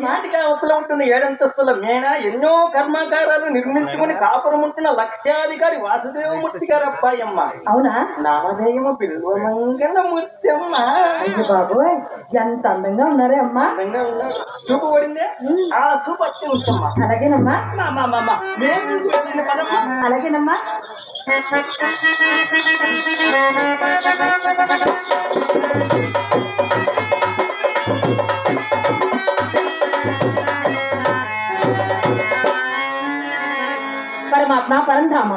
నాటికి అవతల ఉంటున్న 7 అంతస్తుల మేన ఎన్నో కర్మాకారాలు నిర్మించుకుని కాపురం ఉంటున్న లక్షాధికారి వాసుదేవమూర్తి గారు అబ్బాయమ్మ. అవునా? నామధేయము బిల్వమంగళమూర్తి అమ్మ. అయ్యో బాబోయ్, ఎంత అందంగా ఉన్నారే అమ్మా. అందంగా ఉన్నారు. చూపు పడిందే, ఆ చూపు వచ్చి ఉంచమ్మా. అలాగేనమ్మా. అలాగేనమ్మా. పరమాత్మ పరంధామ,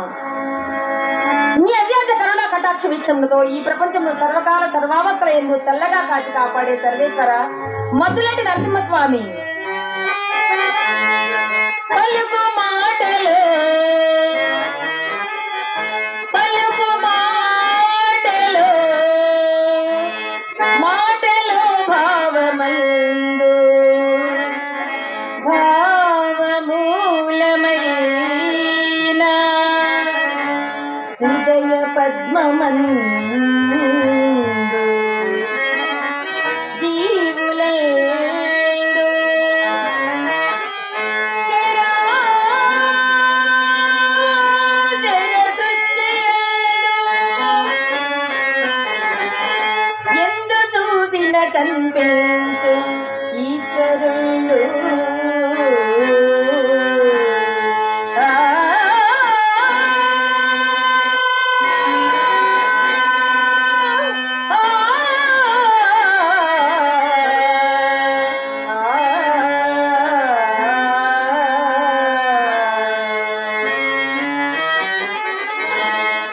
నీ అవ్యాజ కరుణా కటాక్ష వీక్షణతో ఈ ప్రపంచంలో సర్వకాల సర్వావస్థల ఎందు చల్లగా కాచి కాపాడే సర్వేశ్వర మద్దులేటి నరసింహస్వామి, పలుకు మాటలు మాటలు భావమందు భావమూలమైన హృదయ పద్మమందు జీవులందు చరాచర సృష్టియందు ఎందు చూసిన కనిపించు ఈశ్వరుడు.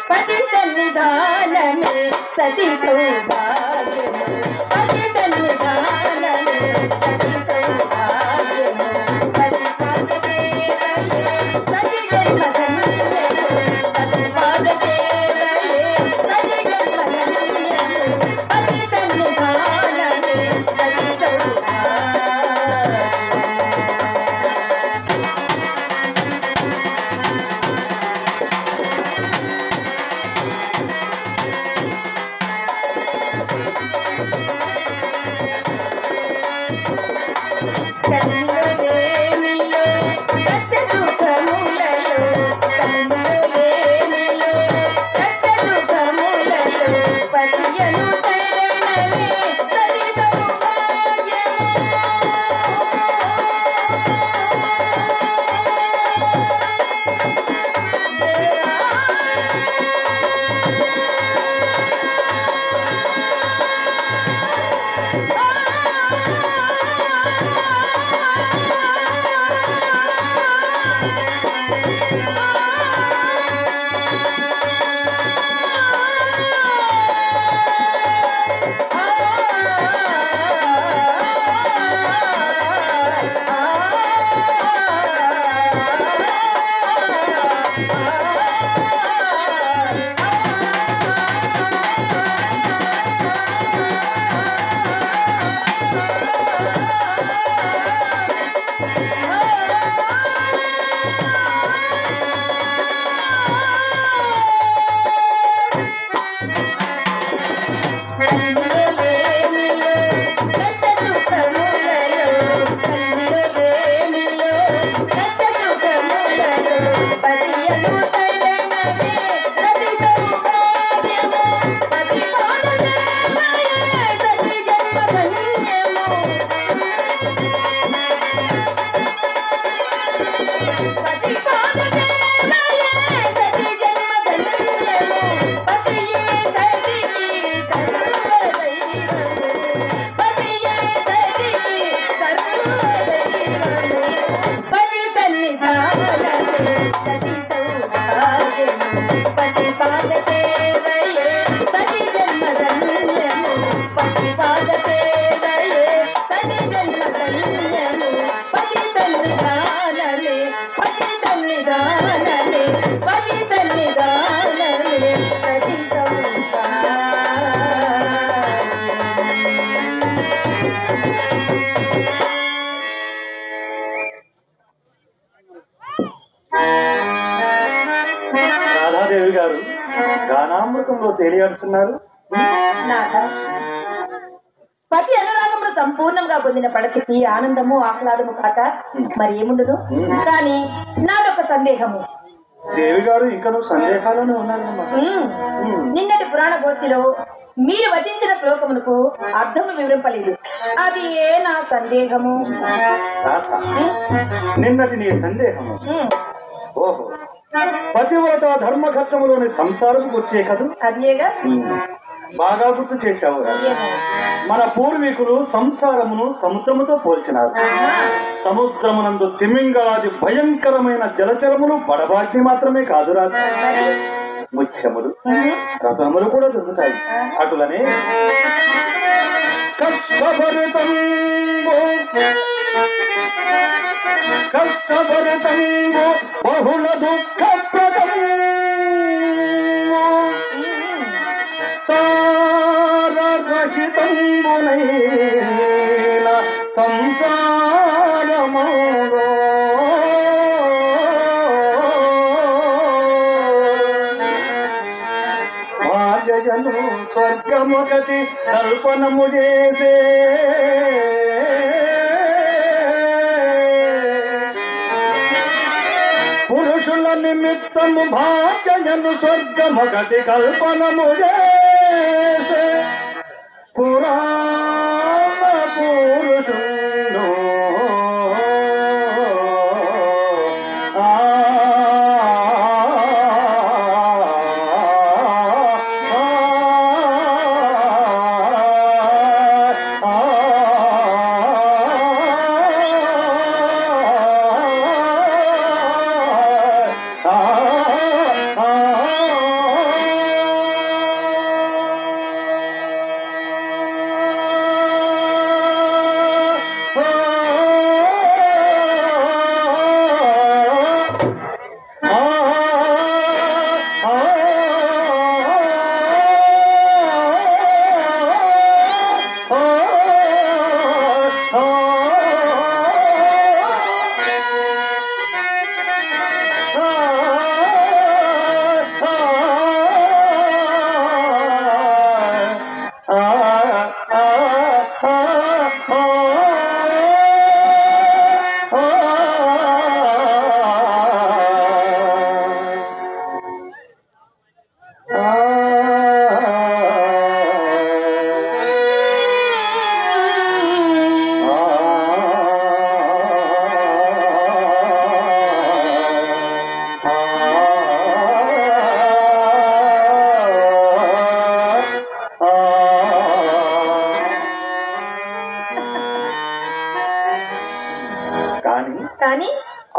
పతి సన్నిధానమే సతి సౌభాగ్యము, పతి సన్నిధానమే సతి సౌభాగ్యము, పతి పాద సేవయే సతి జన్మధన్యము, పతి పాద సేవయే సతి జన్మధన్యము, పతి సన్నిధానమే సతి సౌభాగ్యము. కలిమిలో లేమిలో కష్ట సుఖములలో, కలిమిలో లేమిలో కష్ట సుఖములలో పతియను శరణమే సతి సౌభాగ్యము. రాధాదేవి గారు గానామృతంలో తేలియాడుతున్నారు. పతి అనురాగమును సంపూర్ణంగా పొందిన పడతికి ఆనందము ఆహ్లాదము కాక మరి ఏముండును. కానీ నాదొక సందేహము. దేవి గారు ఇంకా నువ్వు సందేహాలను ఉన్నారన్నమాట. నిన్నటి పురాణ గోష్ఠిలో మీరు వచించిన శ్లోకమునకు అర్థము వివరింపలేదు. అది ఏ నా సందేహము? నిన్నటి నీ సందేహము ఓహో పతివ్రత ధర్మఘట్టములోని సంసారం వచ్చే కదూ. అదేగా బాగా గుర్తు చేశావు. మన పూర్వీకులు సంసారమును సముద్రముతో పోల్చినారు. సముద్రమునందు తిమింగళాది భయంకరమైన జలచరములు బడబాగ్ని మాత్రమే కాదురా, ముత్యములు రతనములు కూడా దొరుకుతాయి. అటులనే కష్టభరితంబు బహుళ దుఃఖప్రదం సారరహితంబునైన సంసారములో భార్యను స్వర్గముగతి కల్పనము చేసే పురుషుల నిమిత్తము భార్యను స్వర్గముగతి కల్పనము చేసే పురాణ పురుషులు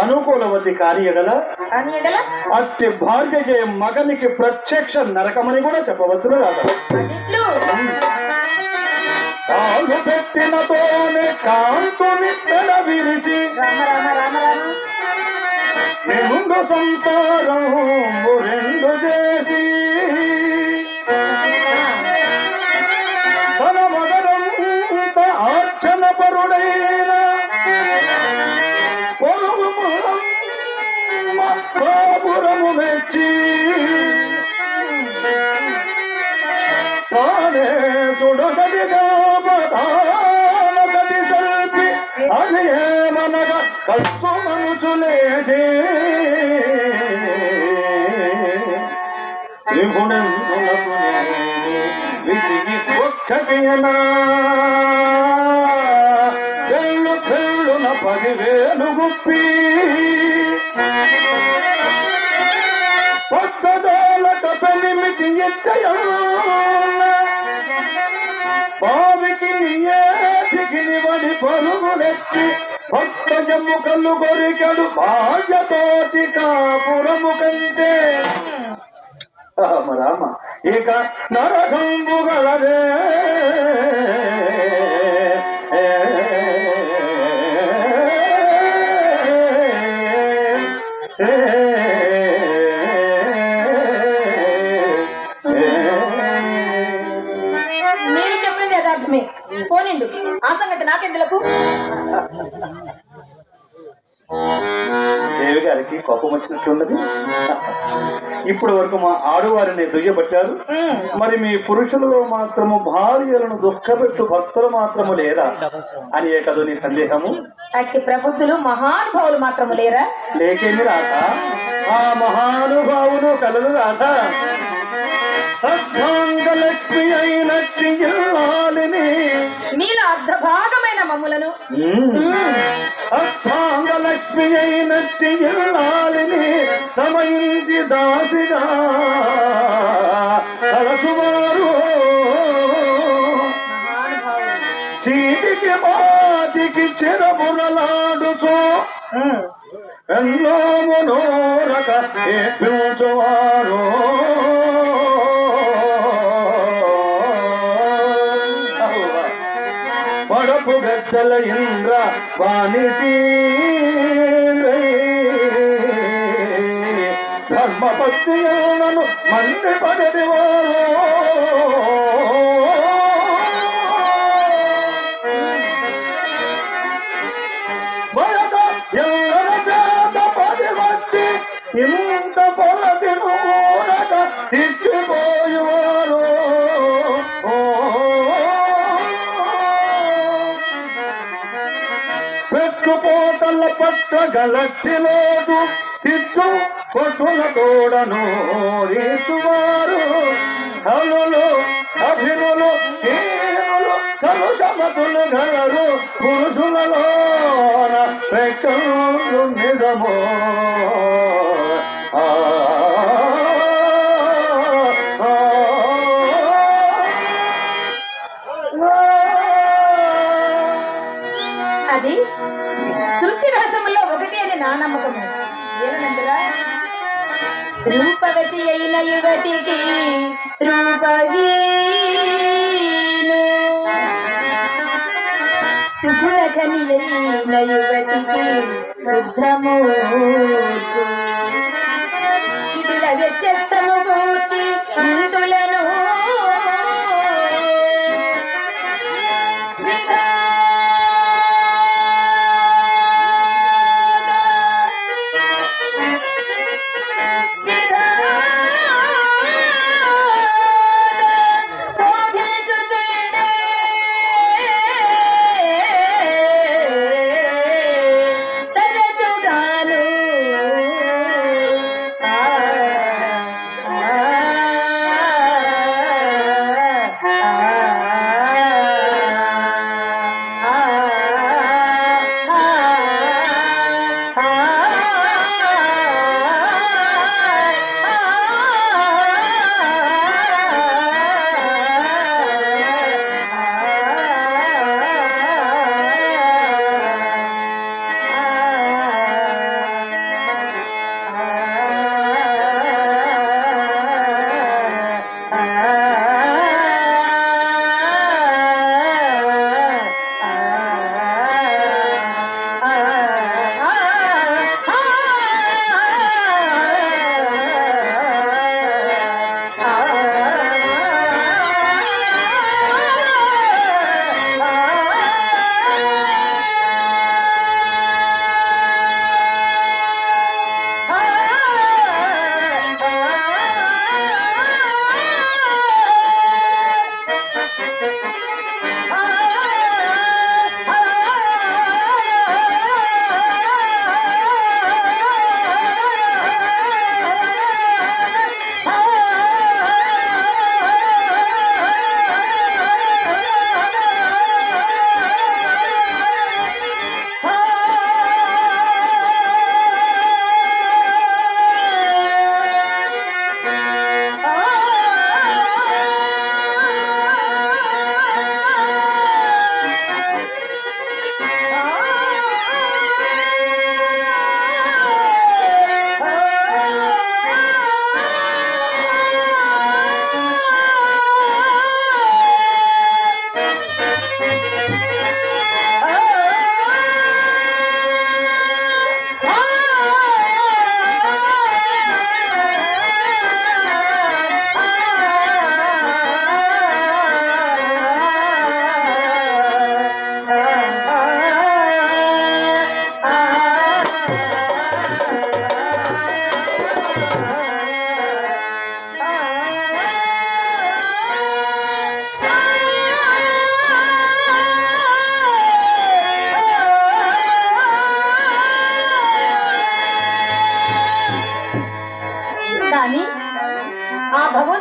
అనుకూలవతి కాని ఎడల అట్టి భార్య జయ మగనికి ప్రత్యక్ష నరకమని కూడా చెప్పవచ్చును కాదు. కాలు పెట్టినతోనే కాంతుని తెల విరిచి నిండు సంసారం రెండు చేసి తన మగడంత ఆర్చన పరుడైన కాపురము మెచ్చి తానే సుడగడిగా పదానగడి సల్పి అది ఏమనగా కస్సు మనుచులేచే త్రిగుణందులకు విసిగి ఒక్కటినా పెళ్ళు పెళ్ళున 10,000 గుప్పి పక్కదాలక పెనిమిటి బావికి ఏటికి వడి పరుగులెత్తి భక్త జమ్ము కళ్ళు కొరికడు భాగ్యతోటి కాపురము కంటే రామ రామ ఇక నరకంబు గలదే మీరు చెప్పినది యథార్థమే. పోనిండు ఆ సంగతి నాకెందులకు. దేవి గారికి కోపం వచ్చినట్లున్నది. ఇప్పటి వరకు మా ఆడవారిని దుయ్యబట్టారు, మరి మీ పురుషులలో మాత్రము భార్యలను దుఃఖపెట్టు భక్తులు మాత్రము లేరా అని కదో నీ సందేహము? అట్టి ప్రబుద్ధులు మహానుభావులు మాత్రము లేరా? లేకేమి రాధ, ఆ మహానుభావులు కలలు రాధ. అర్ధాంగలక్ష్మి అయినట్టి ఇల్లాలిని, మీలో అర్ధభాగమైన మమ్ములను అర్ధాంగలక్ష్మి అయినట్టి ఇల్లాలిని తమ ఇంటి దాసిగా తలచువారు. చీటికి మాటికి చెరబురలాడుచో ఎన్నో మనోరక ఏపించువారు. పడపు గచ్చల ఇంద్ర వాణిసి ధర్మపత్నిలను మంది పడేవారు. ఎల్లర చేత పడి వచ్చి ఇంత పొలతి నూనక తిట్టిపోయేవారు. పెట్టుపోతల పట్టగలట్టిలోటు తిట్టు కొట్టుల తోడను రీచువారు. హలులు అభినులు కీనులు కలుషమతులు గలరు పురుషులలోన రెక్కలు నిజమో. అది సృష్టి రహస్యములో ఒకటి అని నా నమ్మకము. ఏమనందురా? రూపవతి అయిన యువతికి రూపహీను, సుగుణకని అయిన యువతికి శుద్ధమూర్తి. ఇటుల వ్యత్యస్తము గూర్చి ఇందులను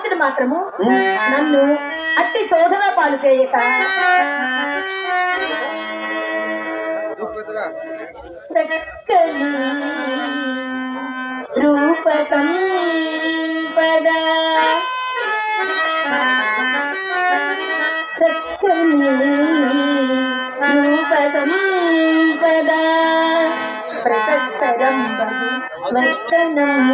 భగవంతుడు మాత్రము నన్ను అట్టి శోధన పాలు చేయక చక్కని రూప సంపద చక్కని రూప సంపద ప్రసత్తరం వర్తనం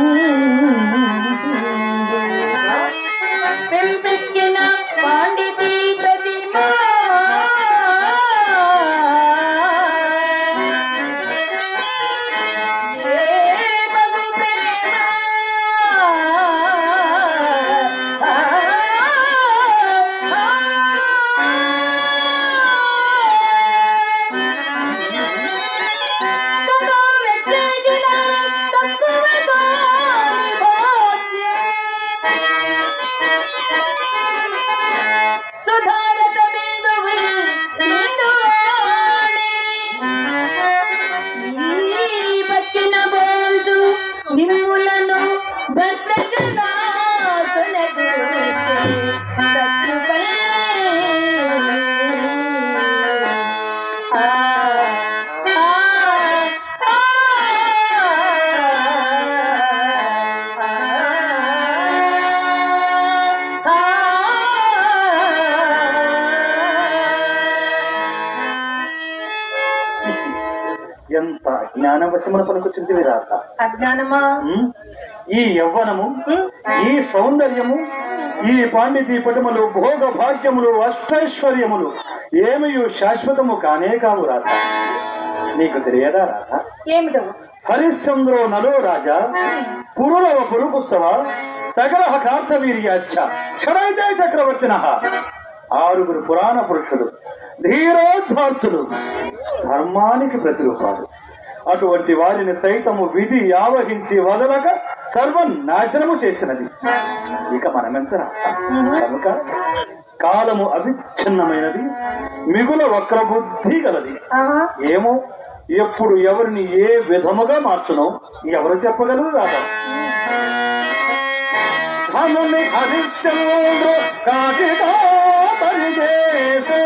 పెంపెక్కిన పాండితి ప్రతిమా ఎంత జ్ఞానవశమున పలుకుచుంటివి రాత. అజ్ఞానమా? ఈ యవ్వనము, ఈ సౌందర్యము, ఈ పాండితీ పటములు, భోగ భాగ్యములు, అష్టైశ్వర్యములు ఏమయు శాశ్వతము కానే కావు రాత. నీకు తెలియదా రాత? ఏమిటో? హరిశ్చంద్రో నలో రాజా పురులవ పురుపుత్సవ సగరహ కార్తవీర్యాచ్చ క్షరైతే చక్రవర్తిన. ఆరుగురు పురాణ పురుషులు, ధీరోద్ధార్తులు, ధర్మానికి ప్రతిరూపాలు. అటువంటి వారిని సైతము విధి ఆవహించి వదలక సర్వనాశనము చేసినది. ఇక మనమెంత రాత. కనుక కాలము అవిచ్ఛిన్నమైనది, మిగుల వక్రబుద్ధి గలది. ఏమో ఎప్పుడు ఎవరిని ఏ విధముగా మార్చునో ఎవరు చెప్పగలరు రాదా. ధనుని హరిశ్చంద్రు కాటితో పరిచేసే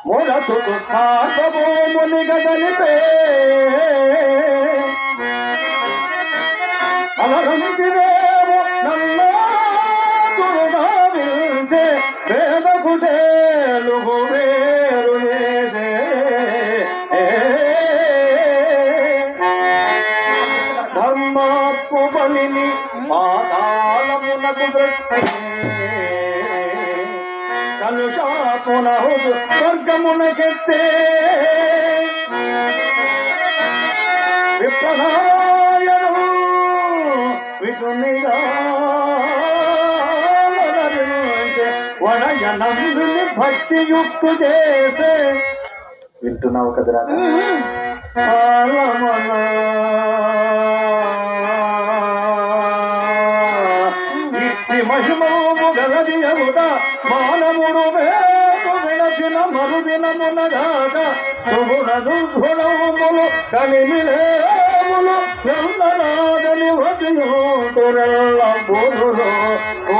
మొలసుకు సార్వభౌముని గదలిపే అలరంతివేమో నల్లాదురుగా విల్చే వేదకు చేలుగు వేరు చేసే ధర్మాత్మ బలిని పాతాళమునకు దృష్టి కలుషాపునహు స్వర్గమునకెత్తే విప్రనాయను విటునిగా వడయనందుని భక్తియుక్తు చేసే. వింటున్నావు కదరా? ఇట్టి మహిమము గలది అవుట మానవుడు వేరు విడచిన మరుదినమునగాక తుగుణ దుర్గుణములు కలిమిలేములు ఎల్లనాదని వదియూతురెల్ల బుధులు. ఓ